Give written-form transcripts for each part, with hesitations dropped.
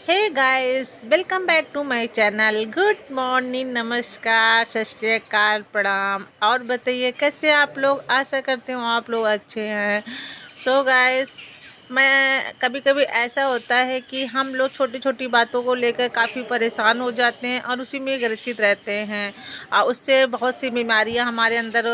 Hey guys, welcome back to my channel. Good morning, नमस्कार, सत श्री अकाल, प्रणाम। और बताइए कैसे आप लोग। आशा करती हूँ आप लोग अच्छे हैं। सो गाइस, मैं कभी कभी ऐसा होता है कि हम लोग छोटी छोटी बातों को लेकर काफ़ी परेशान हो जाते हैं और उसी में ग्रसित रहते हैं और उससे बहुत सी बीमारियां हमारे अंदर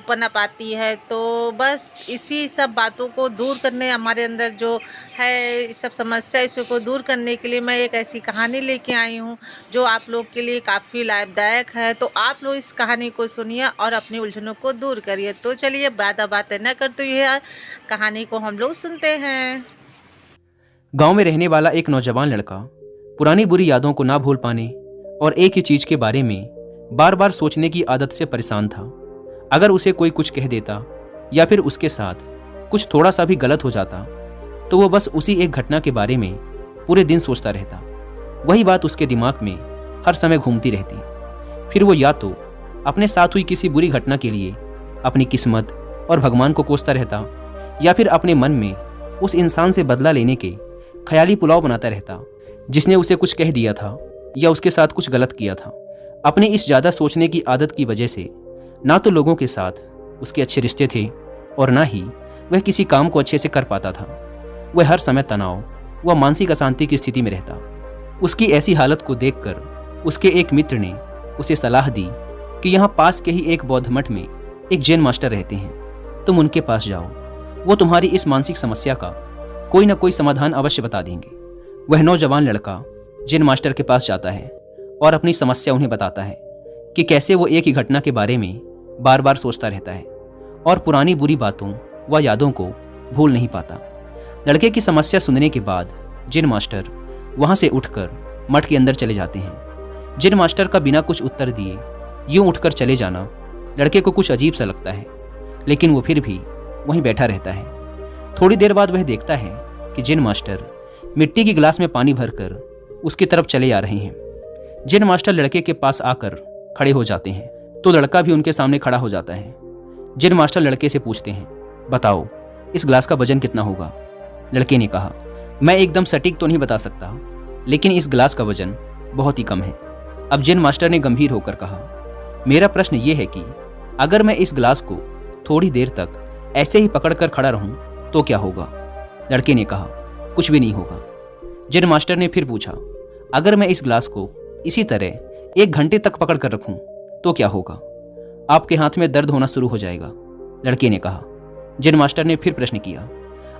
पनप आती है। तो बस इसी सब बातों को दूर करने, हमारे अंदर जो है इस सब समस्या, इसको दूर करने के लिए मैं एक ऐसी कहानी लेके आई हूँ जो आप लोग के लिए काफ़ी लाभदायक है। तो आप लोग इस कहानी को सुनिए और अपनी उलझनों को दूर करिए। तो चलिए ज़्यादा बातें न करते हुए कहानी को हम लोग सुनते हैं। गांव में रहने वाला एक नौजवान लड़का पुरानी बुरी यादों को ना भूल पाने और एक ही चीज के बारे में बार बार सोचने की आदत से परेशान था। अगर उसे कोई कुछ कह देता या फिर उसके साथ कुछ थोड़ा सा भी गलत हो जाता तो वो बस उसी एक घटना के बारे में पूरे दिन सोचता रहता। वही बात उसके दिमाग में हर समय घूमती रहती। फिर वो या तो अपने साथ हुई किसी बुरी घटना के लिए अपनी किस्मत और भगवान को कोसता रहता या फिर अपने मन में उस इंसान से बदला लेने के ख्याली पुलाव बनाता रहता जिसने उसे कुछ कह दिया था या उसके साथ कुछ गलत किया था। अपनी इस ज़्यादा सोचने की आदत की वजह से ना तो लोगों के साथ उसके अच्छे रिश्ते थे और ना ही वह किसी काम को अच्छे से कर पाता था। वह हर समय तनाव व मानसिक अशांति की स्थिति में रहता। उसकी ऐसी हालत को देखकर उसके एक मित्र ने उसे सलाह दी कि यहाँ पास के ही एक बौद्ध मठ में एक जैन मास्टर रहते हैं, तुम उनके पास जाओ, वो तुम्हारी इस मानसिक समस्या का कोई ना कोई समाधान अवश्य बता देंगे। वह नौजवान लड़का जैन मास्टर के पास जाता है और अपनी समस्या उन्हें बताता है कि कैसे वो एक ही घटना के बारे में बार बार सोचता रहता है और पुरानी बुरी बातों व यादों को भूल नहीं पाता। लड़के की समस्या सुनने के बाद जैन मास्टर वहाँ से उठकर मठ के अंदर चले जाते हैं। जैन मास्टर का बिना कुछ उत्तर दिए यूं उठकर चले जाना लड़के को कुछ अजीब सा लगता है, लेकिन वो फिर भी वहीं बैठा रहता है। थोड़ी देर बाद वह देखता है कि जैन मास्टर मिट्टी की गिलास में पानी भरकर उसकी तरफ चले आ रहे हैं। जैन मास्टर लड़के के पास आकर खड़े हो जाते हैं तो लड़का भी उनके सामने खड़ा हो जाता है। जैन मास्टर लड़के से पूछते हैं, बताओ इस गिलास का वजन कितना होगा। लड़के ने कहा, मैं एकदम सटीक तो नहीं बता सकता, लेकिन इस गिलास का वजन बहुत ही कम है। अब जैन मास्टर ने गंभीर होकर कहा, मेरा प्रश्न ये है कि अगर मैं इस गिलास को थोड़ी देर तक ऐसे ही पकड़कर खड़ा रहूं तो क्या होगा। लड़के ने कहा, कुछ भी नहीं होगा। जैन मास्टर ने फिर पूछा, अगर मैं इस गिलास को इसी तरह 1 घंटे तक पकड़ कर रखूं तो क्या होगा। आपके हाथ में दर्द होना शुरू हो जाएगा। लड़के ने कहा। जैन मास्टर ने फिर प्रश्न किया,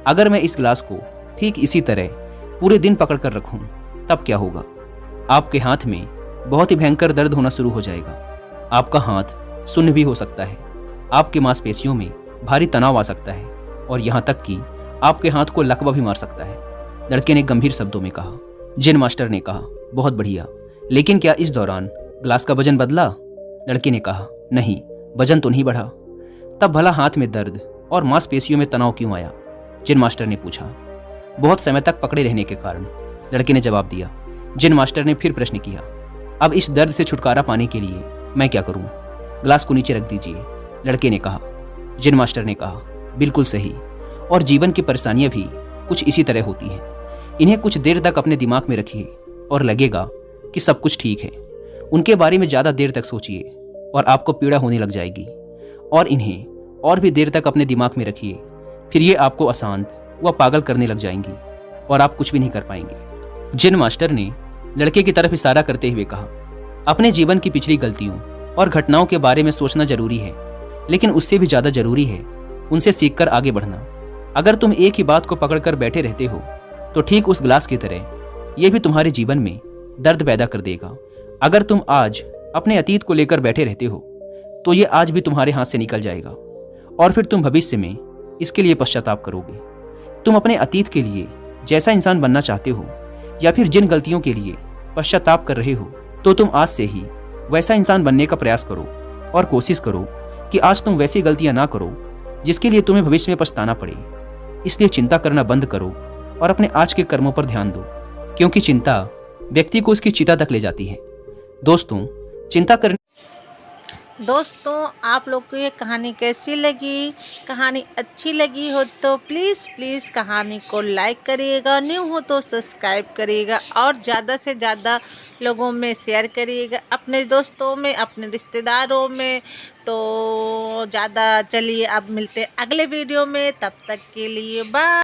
अगर मैं इस गिलास को ठीक इसी तरह पूरे दिन पकड़ कर रखूं तब क्या होगा। आपके हाथ में बहुत ही भयंकर दर्द होना शुरू हो जाएगा। आपका हाथ सुन्न भी हो सकता है। आपके मांसपेशियों में भारी तनाव आ सकता है और यहाँ तक कि आपके हाथ को लकवा भी मार सकता है। लड़के ने गंभीर शब्दों में कहा। जैन मास्टर ने कहा, बहुत बढ़िया, लेकिन क्या इस दौरान गिलास का वजन बदला। लड़के ने कहा, नहीं, वजन तो नहीं बढ़ा। तब भला हाथ में दर्द और मांसपेशियों में तनाव क्यों आया। जैन मास्टर ने पूछा। बहुत समय तक पकड़े रहने के कारण, लड़के ने जवाब दिया। जैन मास्टर ने फिर प्रश्न किया, अब इस दर्द से छुटकारा पाने के लिए मैं क्या करूं। गिलास को नीचे रख दीजिए। लड़के ने कहा। जैन मास्टर ने कहा, बिल्कुल सही, और जीवन की परेशानियां भी कुछ इसी तरह होती हैं। इन्हें कुछ देर तक अपने दिमाग में रखिए और लगेगा कि सब कुछ ठीक है। उनके बारे में ज़्यादा देर तक सोचिए और आपको पीड़ा होने लग जाएगी, और इन्हें और भी देर तक अपने दिमाग में रखिए, फिर ये आपको अशांत व पागल करने लग जाएंगी और आप कुछ भी नहीं कर पाएंगे। जैन मास्टर ने लड़के की तरफ इशारा करते हुए कहा, अपने जीवन की पिछली गलतियों और घटनाओं के बारे में सोचना जरूरी है, लेकिन उससे भी ज़्यादा जरूरी है उनसे सीखकर आगे बढ़ना। अगर तुम एक ही बात को पकड़कर बैठे रहते हो तो ठीक उस गिलास की तरह यह भी तुम्हारे जीवन में दर्द पैदा कर देगा। अगर तुम आज अपने अतीत को लेकर बैठे रहते हो तो ये आज भी तुम्हारे हाथ से निकल जाएगा और फिर तुम भविष्य में इसके लिए पश्चाताप करोगे। तुम अपने अतीत के लिए जैसा इंसान बनना चाहते हो या फिर जिन गलतियों के लिए पश्चाताप कर रहे हो, तो तुम आज से ही वैसा इंसान बनने का प्रयास करो और कोशिश करो कि आज तुम वैसी गलतियां ना करो जिसके लिए तुम्हें भविष्य में पछताना पड़े। इसलिए चिंता करना बंद करो और अपने आज के कर्मों पर ध्यान दो, क्योंकि चिंता व्यक्ति को उसकी चिता तक ले जाती है। दोस्तों, चिंता करने दोस्तों आप लोग को ये कहानी कैसी लगी? कहानी अच्छी लगी हो तो प्लीज़ कहानी को लाइक करिएगा, न्यू हो तो सब्सक्राइब करिएगा और ज़्यादा से ज़्यादा लोगों में शेयर करिएगा, अपने दोस्तों में, अपने रिश्तेदारों में। तो ज़्यादा चलिए अब मिलते हैं अगले वीडियो में, तब तक के लिए बाय।